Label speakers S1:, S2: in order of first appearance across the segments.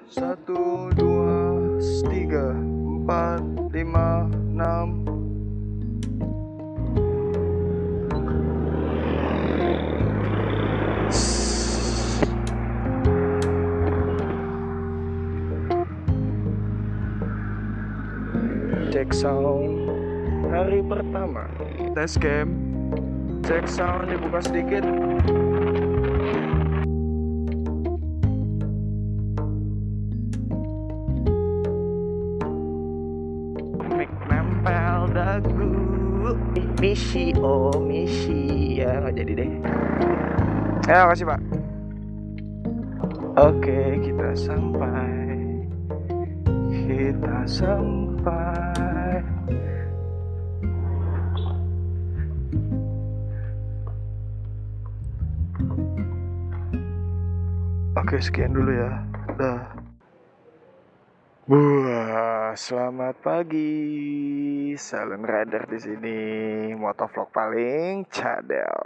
S1: Satu, dua, tiga, empat, lima, enam. Cek sound. Hari pertama tes game. Cek sound, dibuka sedikit. Mic nempel dagu. Misi ya nggak jadi deh. Ya makasih pak. Oke, kita sampai. Oke, sekian dulu ya. Dah. Wah, selamat pagi. Silent Rider di sini. Motovlog paling cadel.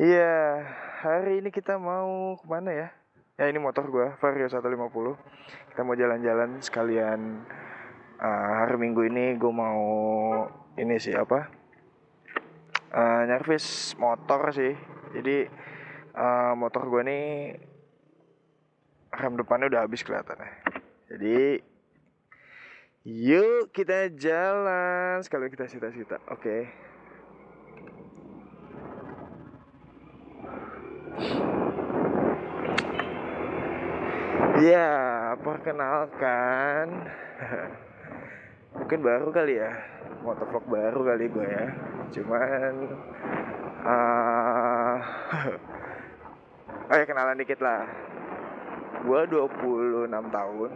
S1: Iya, hari ini kita mau kemana ya? Ya ini motor gue, Vario 150. Kita mau jalan-jalan sekalian. Hari Minggu ini gue mau ini sih apa? Nyervis motor sih. Jadi motor gue nih rem depannya udah habis kelihatannya. Jadi yuk kita jalan sekalian kita sita-sita. Oke. Ya, perkenalkan. Mungkin baru kali ya, motovlog baru kali gue ya. Cuman kenalan dikit lah. Gue 26 tahun.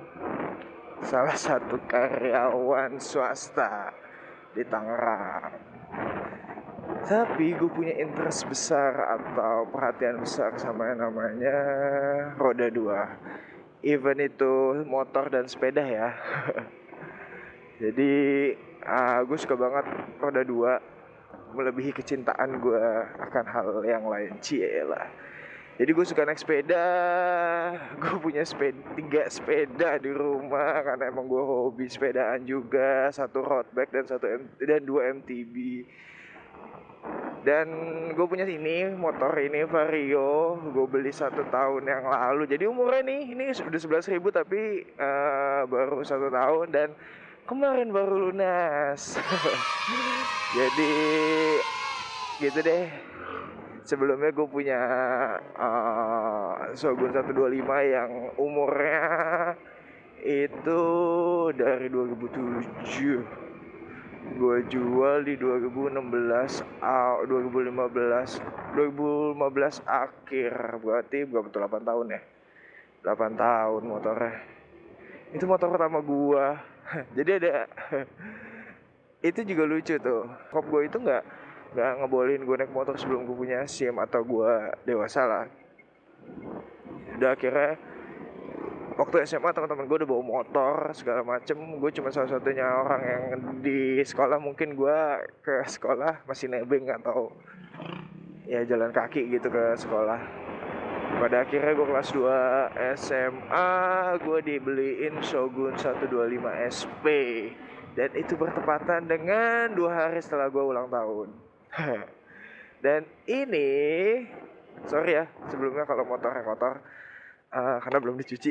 S1: Salah satu karyawan swasta di Tangerang. Tapi gue punya interest besar atau perhatian besar sama yang namanya roda 2. Even itu motor dan sepeda ya. Jadi gue suka banget roda 2, melebihi kecintaan gue akan hal yang lain. Cielah. Jadi gue suka naik sepeda. Gue punya 3 sepeda di rumah karena emang gue hobi sepedaan juga. 1 road bike dan 2 MTB. Dan gue punya motor ini Vario. Gue beli 1 tahun yang lalu. Jadi umurnya ini udah 11.000 tapi baru 1 tahun dan kemarin baru lunas. Jadi gitu deh. Sebelumnya gue punya Shogun 125 yang umurnya itu dari 2007. Gue jual di 2015 akhir. Berarti berapa tuh, 8 tahun ya? 8 tahun motornya. Itu motor pertama gue. Jadi ada itu juga lucu tuh. Kop gue itu nggak ngebolehin gue naik motor sebelum gue punya SIM atau gue dewasa lah. Udah akhirnya waktu SMA teman-teman gue udah bawa motor segala macem. Gue cuma salah satunya orang yang di sekolah, mungkin gue ke sekolah masih nebeng atau ya jalan kaki gitu ke sekolah. Pada akhirnya gue kelas 2 SMA gue dibeliin Shogun 125 SP. Dan itu bertepatan dengan 2 hari setelah gue ulang tahun. Dan ini, sorry ya sebelumnya kalau motornya kotor, karena belum dicuci.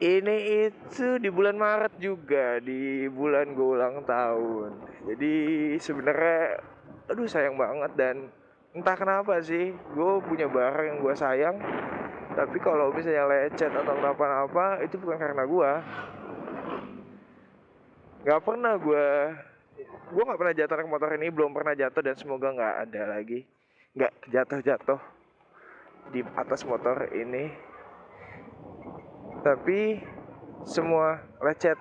S1: Ini itu di bulan Maret juga, di bulan gue ulang tahun. Jadi sebenarnya aduh sayang banget. Dan entah kenapa sih gue punya barang yang gue sayang, tapi kalau misalnya lecet atau kenapa-napa itu bukan karena gue. Gak pernah gue gak pernah jatuh naik motor ini, belum pernah jatuh dan semoga gak ada lagi. Gak jatuh-jatuh di atas motor ini. Tapi semua lecet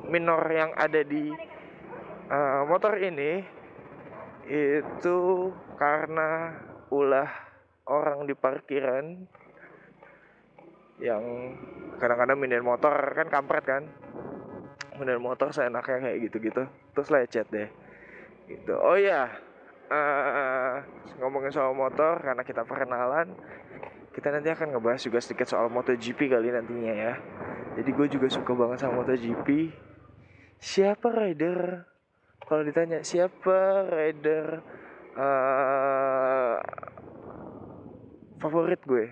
S1: minor yang ada di motor ini itu karena ulah orang di parkiran yang kadang-kadang mindahin motor kan kampret kan. Mindahin motor seenaknya kayak gitu-gitu, terus lecet deh gitu. Oh ya, ngomongin soal motor karena kita perkenalan, kita nanti akan ngebahas juga sedikit soal MotoGP kali nantinya ya. Jadi gue juga suka banget sama MotoGP. Siapa rider, kalau ditanya siapa rider favorit gue,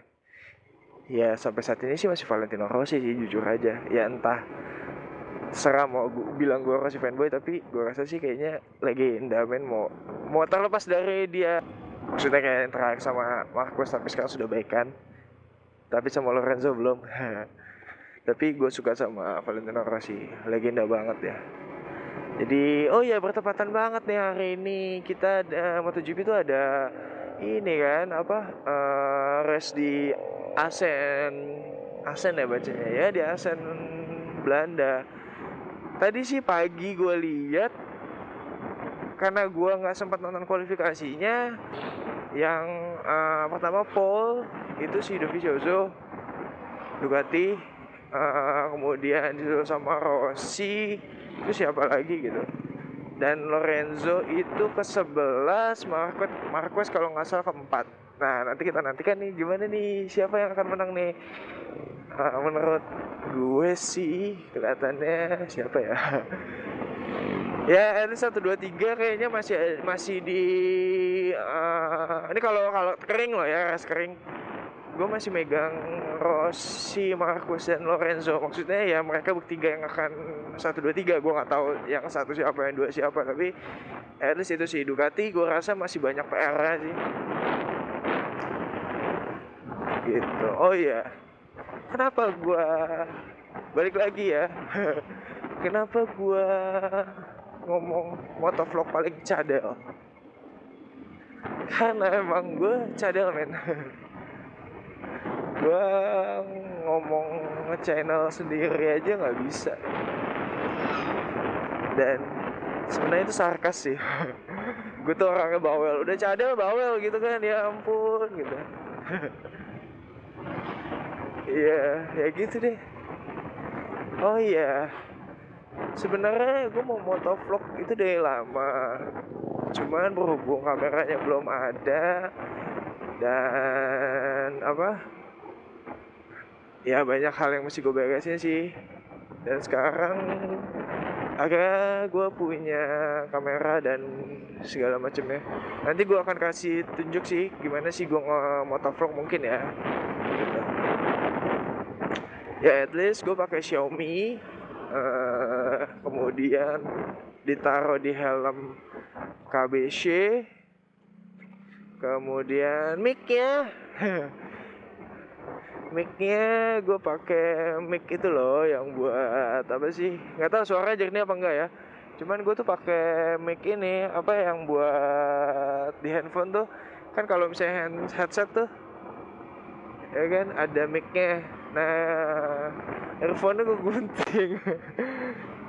S1: ya sampai saat ini sih masih Valentino Rossi sih, jujur aja. Ya entah, serah mau bilang gue Rossi fanboy, tapi gue rasa sih kayaknya legenda men. Mau terlepas dari dia, maksudnya kayak yang terakhir sama Marquez tapi sekarang sudah baikan, tapi sama Lorenzo belum. Tapi gue suka sama Valentino Rossi, legenda banget ya. Jadi oh ya, bertepatan banget nih hari ini kita ada MotoGP itu ada ini kan apa race di Assen ya bacanya ya, di Assen Belanda. Tadi sih pagi gue lihat, karena gue nggak sempat nonton kualifikasinya. Yang pertama pole itu si Dovizioso Ducati, kemudian disusul sama Rossi, itu siapa lagi gitu, dan Lorenzo itu ke-11, Marquez kalau nggak salah ke-4. Nah nanti kita nantikan nih gimana nih, siapa yang akan menang nih. Menurut gue sih kelihatannya siapa ya. Ya, ini 1 2 3 kayaknya masih di ini kalau kering loh ya, res kering. Gue masih megang Rossi, Marquez dan Lorenzo. Maksudnya ya mereka bertiga yang akan 1 2 3. Gue nggak tahu yang satu siapa, yang dua siapa, tapi at least itu sih. Ducati gue rasa masih banyak PR-nya sih. Gitu. Oh iya. Kenapa gue balik lagi ya? Kenapa gue ngomong motovlog paling cadel? Karena emang gue cadel men. Gue ngomong channel sendiri aja nggak bisa, dan sebenarnya itu sarkas sih. Gue tuh orangnya bawel, udah cadel bawel gitu kan, ya ampun gitu. Iya, ya gitu deh. Oh iya, sebenarnya gue mau motovlog itu dari lama, cuman berhubung kameranya belum ada dan ya banyak hal yang mesti gue beresin sih. Dan sekarang akhirnya gue punya kamera dan segala macamnya. Nanti gue akan kasih tunjuk sih gimana sih gue motovlog mungkin ya gitu. Ya at least gue pakai Xiaomi, kemudian ditaruh di helm KBC, kemudian mic-nya gue pakai mic itu loh yang buat apa sih, nggak tahu suaranya jernih apa enggak ya, cuman gue tuh pakai mic ini yang buat di handphone tuh kan, kalau misalnya headset tuh ya kan ada mic-nya. Nah earphone-nya gue gunting.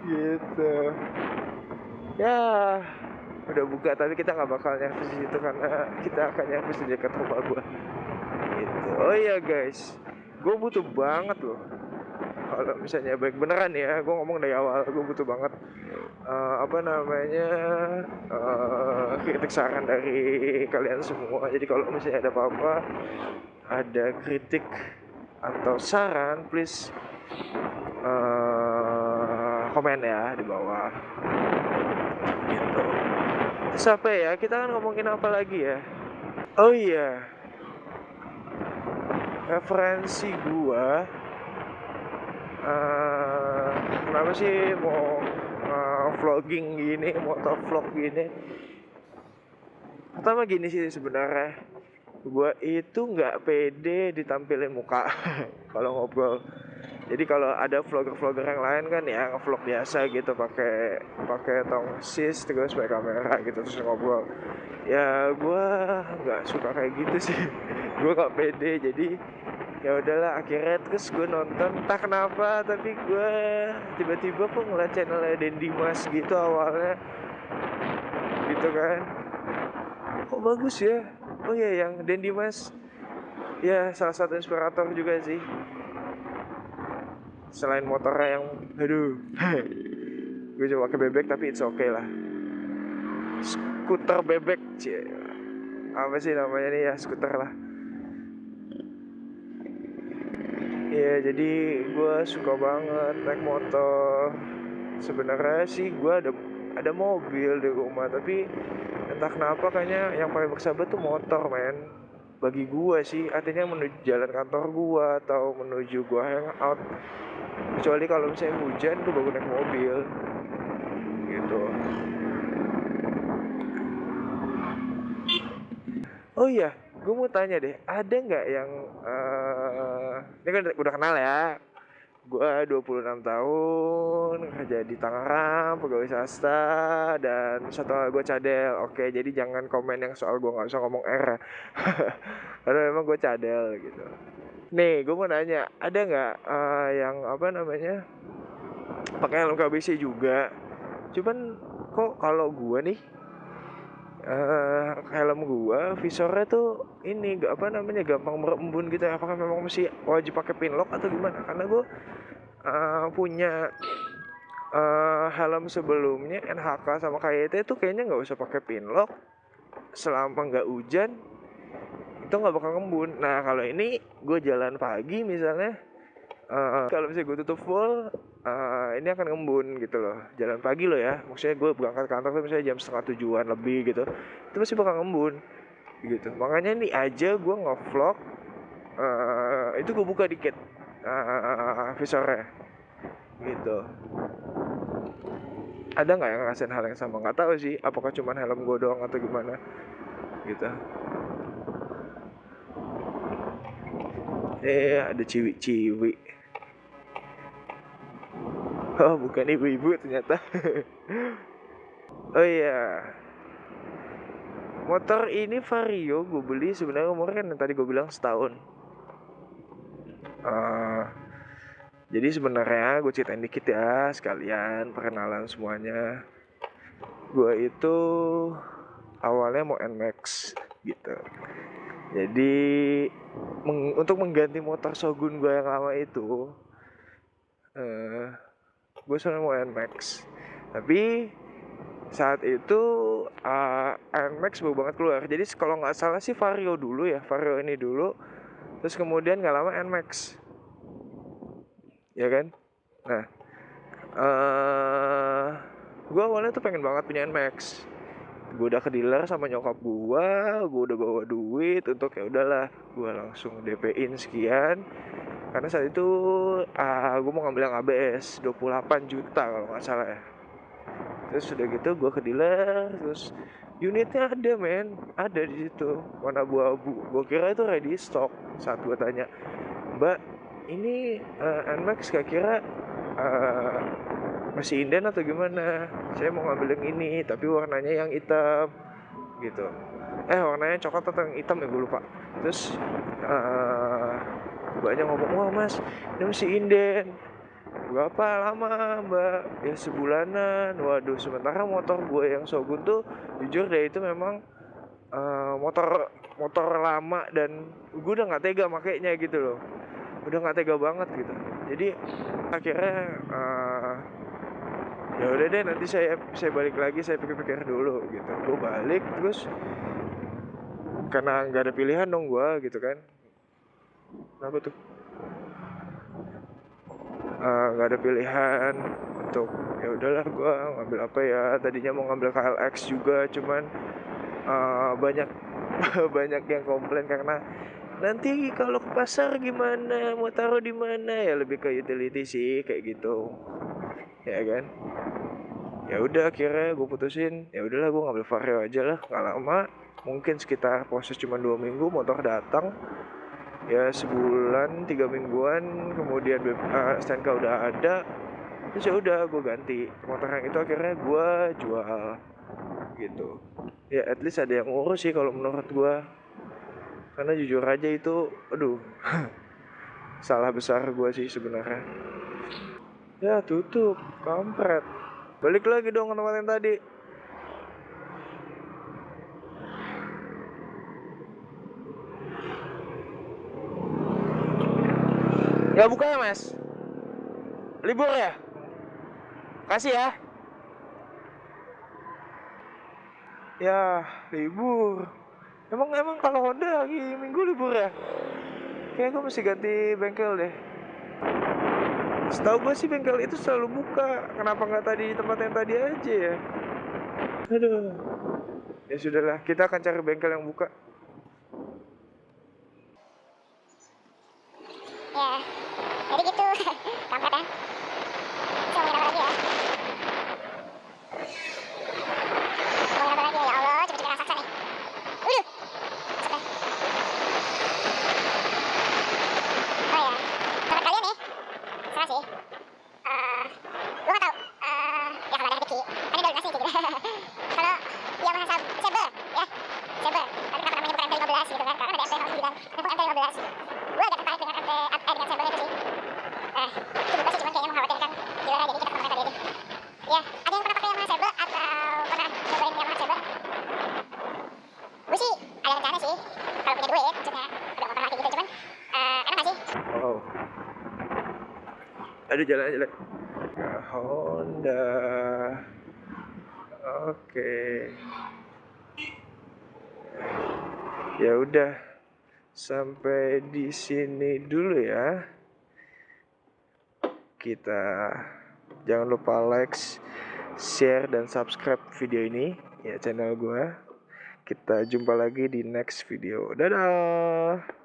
S1: Gitu ya, udah buka tapi kita nggak bakal nyampe di situ karena kita akan nyampe di dekat rumah gue gitu. Oh iya guys, gue butuh banget loh, kalau misalnya baik beneran ya, gue ngomong dari awal, gue butuh banget kritik saran dari kalian semua. Jadi kalau misalnya ada apa-apa, ada kritik atau saran, please komen ya di bawah gitu. Terus apa ya, kita kan ngomongin apa lagi ya? Oh iya, referensi gua kenapa sih mau vlogging gini, motovlog gini. Pertama gini sih, sebenarnya gua itu nggak pede ditampilin muka kalau ngobrol. Jadi kalau ada vlogger yang lain kan ya ngevlog biasa gitu, pakai tongsis terus pakai kamera gitu terus ngobrol. Ya gue nggak suka kayak gitu sih. Gue nggak pede, jadi ya udahlah. Akhirnya terus gue nonton, entah kenapa tapi gue tiba-tiba kok ngeliat channelnya Den Dimas gitu awalnya gitu kan, kok bagus ya. Oh iya, yang Den Dimas ya salah satu inspirator juga sih, selain motornya yang aduh. Gue coba pakai bebek tapi it's okay lah, skuter bebek, apa sih namanya nih ya, skuter lah. Iya, jadi gue suka banget naik motor. Sebenarnya sih gue ada mobil di rumah, tapi entah kenapa kayaknya yang paling bersahabat tuh motor, men. Bagi gue sih, artinya menuju jalan kantor gue atau menuju gue hangout. Kecuali kalau misalnya hujan, gue baru naik mobil, gitu. Oh iya, gue mau tanya deh, ada nggak yang ini kan udah kenal ya? Gue 26 tahun, kerja di Tangerang, pegawai swasta, dan satu hal gue cadel. Oke, jadi jangan komen yang soal gue nggak bisa ngomong R. Karena memang gue cadel gitu. Nih, gue mau nanya, ada nggak yang apa namanya pakai helm KBC juga? Cuman kok kalau gue nih helm gua visornya tuh ini gak apa namanya gampang berembun gitu. Apakah memang mesti wajib pakai pinlock atau gimana? Karena gua punya helm sebelumnya NHK sama KYT tuh kayaknya nggak usah pakai pinlock selama nggak hujan, itu nggak bakal ngembun. Nah kalau ini gue jalan pagi misalnya, kalau misalnya gue tutup full, ini akan ngembun gitu loh. Jalan pagi loh ya, maksudnya gue berangkat kantor tuh misalnya jam setengah tujuan lebih gitu, itu pasti bakal ngembun gitu. Makanya ini aja gue ngevlog, itu gue buka dikit visornya gitu. Ada nggak yang ngerasain hal yang sama? Nggak tahu sih, apakah cuma helm gue doang atau gimana gitu. Ada ciwi-ciwi. Oh bukan ibu-ibu ternyata. Oh iya, motor ini Vario gue beli sebenarnya umurnya kan yang tadi gue bilang setahun. Jadi sebenarnya gue ceritain dikit ya sekalian perkenalan semuanya. Gue itu awalnya mau NMAX gitu. Jadi untuk mengganti motor Shogun gue yang lama itu, gue sebenarnya mau NMAX. Tapi saat itu NMAX baru banget keluar. Jadi kalau nggak salah sih Vario dulu ya, Vario ini dulu. Terus kemudian nggak lama NMAX, ya kan? Nah, gue awalnya tuh pengen banget punya NMAX. Gue udah ke dealer sama nyokap gue udah bawa duit untuk ya udahlah, gue langsung DP-in sekian. Karena saat itu gue mau ngambil yang ABS 28 juta kalau nggak salah ya. Terus udah gitu gue ke dealer, terus unitnya ada men, ada di situ warna abu-abu. Gue kira itu ready stock. Saat gue tanya, Mbak, ini NMAX kira-kira masih inden atau gimana? Saya mau ngambil yang ini, tapi warnanya yang hitam gitu. Warnanya coklat atau yang hitam ya gue lupa. Terus banyak ngomong, wah mas, ini masih inden. Berapa lama mbak? Ya sebulanan. Waduh, sementara motor gue yang Shogun tuh jujur deh itu memang motor lama, dan gue udah nggak tega makainya gitu loh. Udah nggak tega banget gitu. Jadi akhirnya ya udah deh, nanti saya balik lagi, saya pikir-pikir dulu gitu. Gue balik terus karena nggak ada pilihan dong gue gitu kan. Kenapa tuh? Nggak ada pilihan untuk ya udahlah gue ngambil apa ya. Tadinya mau ngambil KLX juga, cuman banyak banyak yang komplain karena nanti kalau ke pasar gimana, mau taruh di mana, ya lebih ke utility sih kayak gitu, ya kan. Ya udah akhirnya gue putusin, ya udahlah gue ngambil Vario aja lah. Nggak lama, mungkin sekitar proses cuma 2 minggu motor datang. Ya sebulan 3 mingguan kemudian STNK udah ada. Terus ya udah gue ganti motor yang itu, akhirnya gue jual gitu. Ya at least ada yang ngurus sih kalau menurut gue. Karena jujur aja itu aduh salah besar gue sih sebenarnya. Ya tutup, kampret. Balik lagi dong ke tempat yang tadi. Ya buka ya mas. Libur ya. Kasih ya. Ya libur. Emang kalau Honda lagi minggu libur ya. Kayaknya gue mesti ganti bengkel deh. Setahu gue sih bengkel itu selalu buka. Kenapa nggak tadi di tempat yang tadi aja ya? Aduh. Ya sudahlah, kita akan cari bengkel yang buka.
S2: Ya, jadi gitu. Kampret ya. Bisa ngomongin apa lagi ya? Ngomongin apa lagi ya? Ya Allah, cepet-cepet raksasa nih. Waduh. Masuk deh. Oh ya, menurut kalian nih, salah sih. Gue gak tau. Ya kalau ada rezeki, kan ini udah lunasi gitu. Kalau Yamaha Saber, ya, Saber. Tapi kenapa namanya bukan MT-15 gitu kan? Karena ada MT-09, kenapa MT-15? Gue agak tertarik dengan dengan Saber itu sih. Itu juga sih, cuman kayaknya mengkhawatirkan juara, jadi kita kemarin tadi aja. Ya, ada yang pernah pakai Yamaha Saber atau pernah nyobain Yamaha Saber? Gue sih ada rencana sih, kalau punya duit, maksudnya. Udah gak pernah kayak gitu, cuman enak gak sih?
S1: Oh. Aduh, jalan. Ke Honda. Oke. Ya udah. Sampai di sini dulu ya. Kita jangan lupa like, share dan subscribe video ini ya, channel gue. Kita jumpa lagi di next video. Dadah.